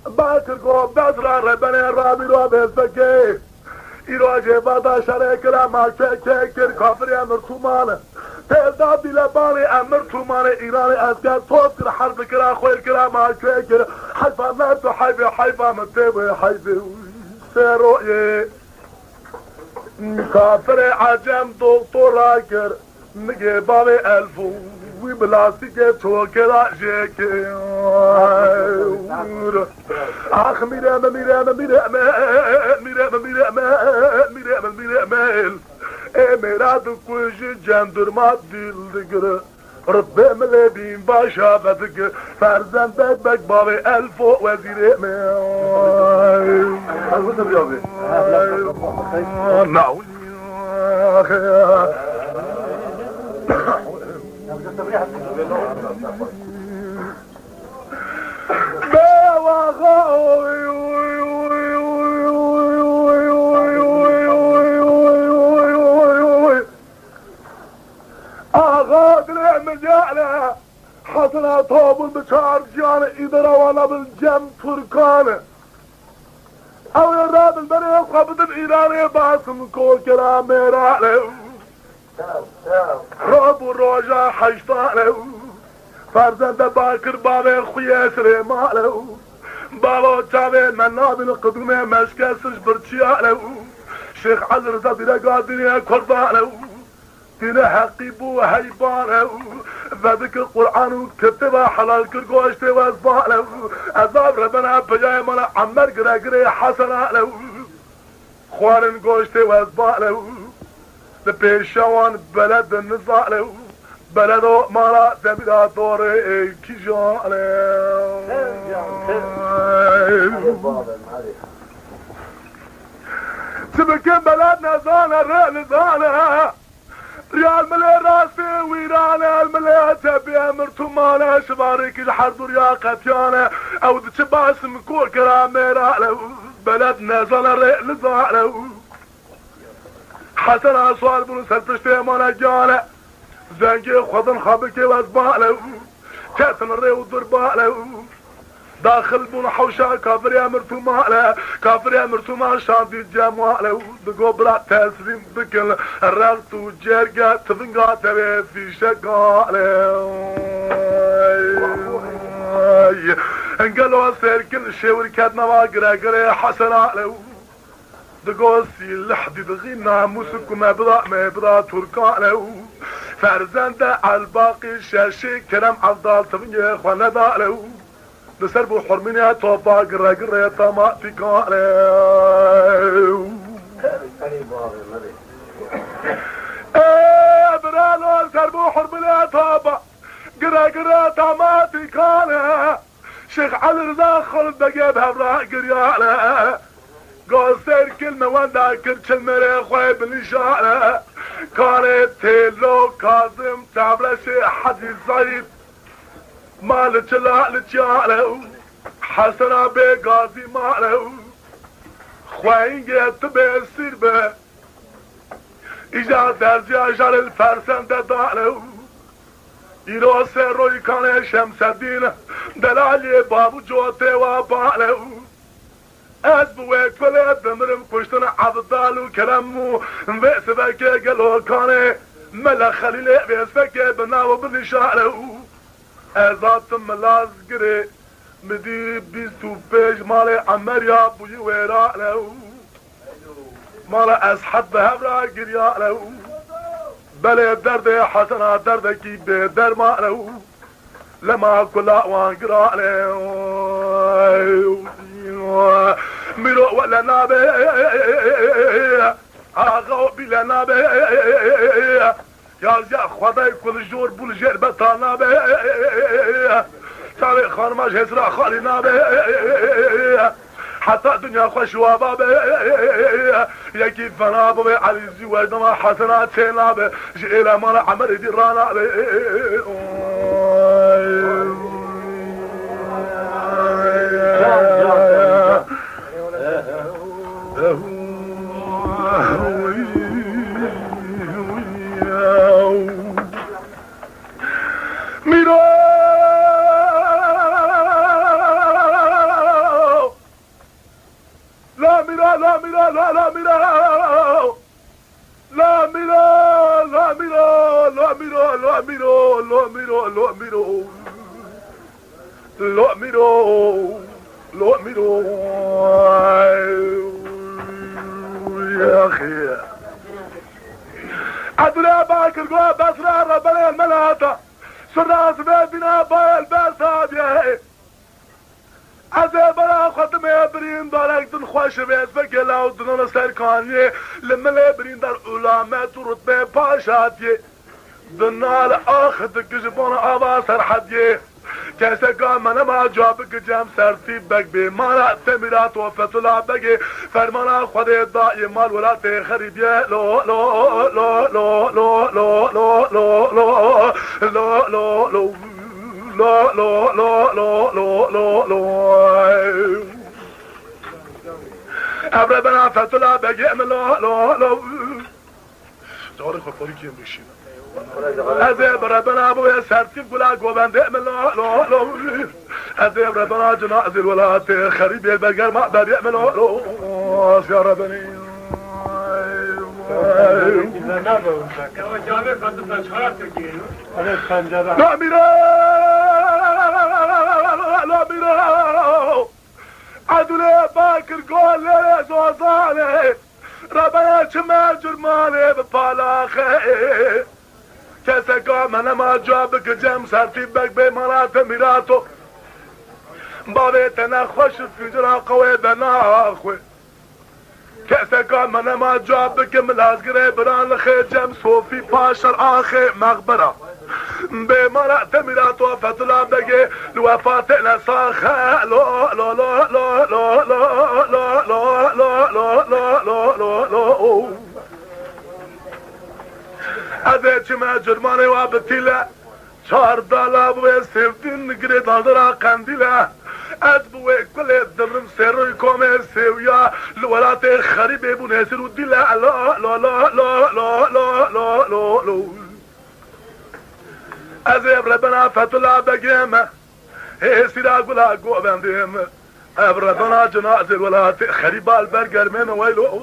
باكر قوم بدر ربنا رابي رابي فكي إيراجي بادا شريك لما كيكير كافر أمر تومانه تهداد لباني أمر تومانه إيراني أسكار توكر حرب كرا خويل كرا ما كيكير حيفا ماتو حيفا متبه حيفي سيروي كافر عجم دكتور راكر نجي بابي ألفو وبلاستيك توكر جيكي آخ ميرام مراد كوش جندر ما ديل دقر ربي ملابين باشا بدك فرزندك بك بابي ألفو وزير نعم مجاله حسنا طوب بشار جانا إذا وانا بالجم تركانه او يراد البني خبط الإيراني باسم كل كلام ميراله رب الرجا حشتانه فرزند باكر بابي خويا سريماله بابا تابي مناب القدومي مشكسش برتشياله شيخ علي رضا دينا قادرين كربانه دينا حقيبو هيبانه ذلك القرآن كتبه حلال كرقوشتي واسبانه عذاب ربنا بجاي مالا عمر قرقري حسنانه خوارن قوشتي واسبانه لبيشوان بلد النزاله بلدو مالا تبدا دوري كيجانه تبكي بلد نزانه رأي ريال ملي راسي ويرانا الملي تبي امر تمانا شبارك الحرب ريا قتيانا او تباس مكور كراميرا بلدنا زنر لزاله حسن اصوال بن سلطشتي مانا جانا زنجي خضن خابكي وازباله كاتن الري وضرباله داخل بن حوشا كافر يا مرتوماله كافر يا مرتوما شاندي جماله دقو بلا تسليم بكل الرغت وجرقة تفنقا تبي في شقاله انقلوا سيركن الشيور كادنا واقرا حسناله دقو سيل لحدي دغينا موسك ما بضا تركاله فرزنده على الباقي الشاشي كلام عبدال تفنقا اخوانا داله نسربو حرمينيا توبا قرا طماطي كالي برانو نسربو حرمينيا توبا قرا طماطي كالي شيخ علي رضا خلد بقيب هبرا قريالي قول سير كلمة واندا كرش المري خوي بالنشالة كانت تيلو كاظم تعبلشي حدي زايد مالك لا لتجاله حسنا بقاضي ماله خوين جيت بيصير به اجا درجي اجار الفرسان داله يرو سروي كان شمس الدين دلالي بابو جوتي وباله اسبوك فلا دمرم كشتنا عبدالو كلامو بيس بكي قالو كان ملا خليلي بيس بكي بناو بنشاله ازات ملاز قري مدي بيستو بيج مالي عمريا بوي ويرا له مالا اسحد بهبرا قريا له بلي الدرد حسنا دردكي بدر ما له لما كلا وانقرا له ميرو ولا نابي اغو بلا نابي يا خداي كل جور بول جير بتانا به تاريخ خرماج هزرا خالينا به حتى دنيا خوش وابا به يا كيف فنا ابو علي الزواج ما حسنات سينا به جيلا مال عمر دي رانا به يا أخي عدنا باكر قوة بسرار ربنا الملاطة سراس بيبنا بالباساد يا عزي برا خطم يبرين دارك دن خوش بيت فكلا ودنون سركاني لما لبرين دار علامات ورتبه باشاتي دنال آخد كجبون آبا سرحدي كيسا قام انا ما جابك جام سرتيبك بمانا تمرات وفتلا بقي فرمانا خدي ضائي مال ولا تخرب يا لو لو لو لو لو لو لو لو لو لو لو لو لا لا لا لا لا لا لا أبرا بنا فتلا بقي من لا لا لا جاري خطاري كيم بشين أذيب ربنا أبويا سرتيب قلاق وبندق من لا لا لا أذيب ربنا جنازل ولا تخريب البقر ما بديع من لا لا يا ربني لا ميرا لا ميرا عدولي باكر قول لي زوزاني ربنا شما جرماني بفالاخي كيسا قام انا ما جابك جم سرتيبك بمرات ميراتو بابيتنا خوش في جرا قوي بنا اخوي كيسا قام انا ما جابك ملازقري بران لخي جم صوفي باشر اخي مغبرة بمرات ميراتو فتلا بقي الوفاتنا صاخة لو لو لو لو لو لو لو لو لو لو لو لو لو أذيت ما جرماني وابتلا شهر دالا بوي سيفتين نقري دادرا قندلا أدبوي كل الدمرم سيروي كومي سيويا الولاتي خريبي بنيسر ودلا لا لا لا لا لا لا لا لا لا أذيب ربنا فتلا بقيمة هي سيرا قولا قوة بنديم أب ربنا جنازي الولاتي خريبا البرقر من ويلو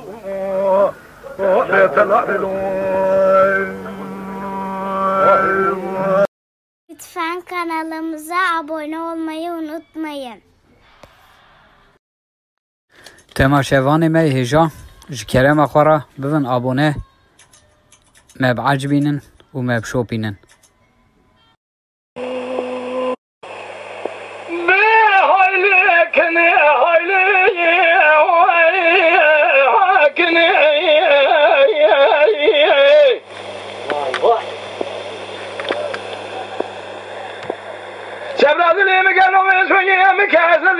Lütfen kanalımıza abone olmayı unutmayın. تماشاوان ما هجا جكرم خورا ببن abone ما بعجبينن وما بشوبينن شباب اللي مقالوا من شوية مكاسة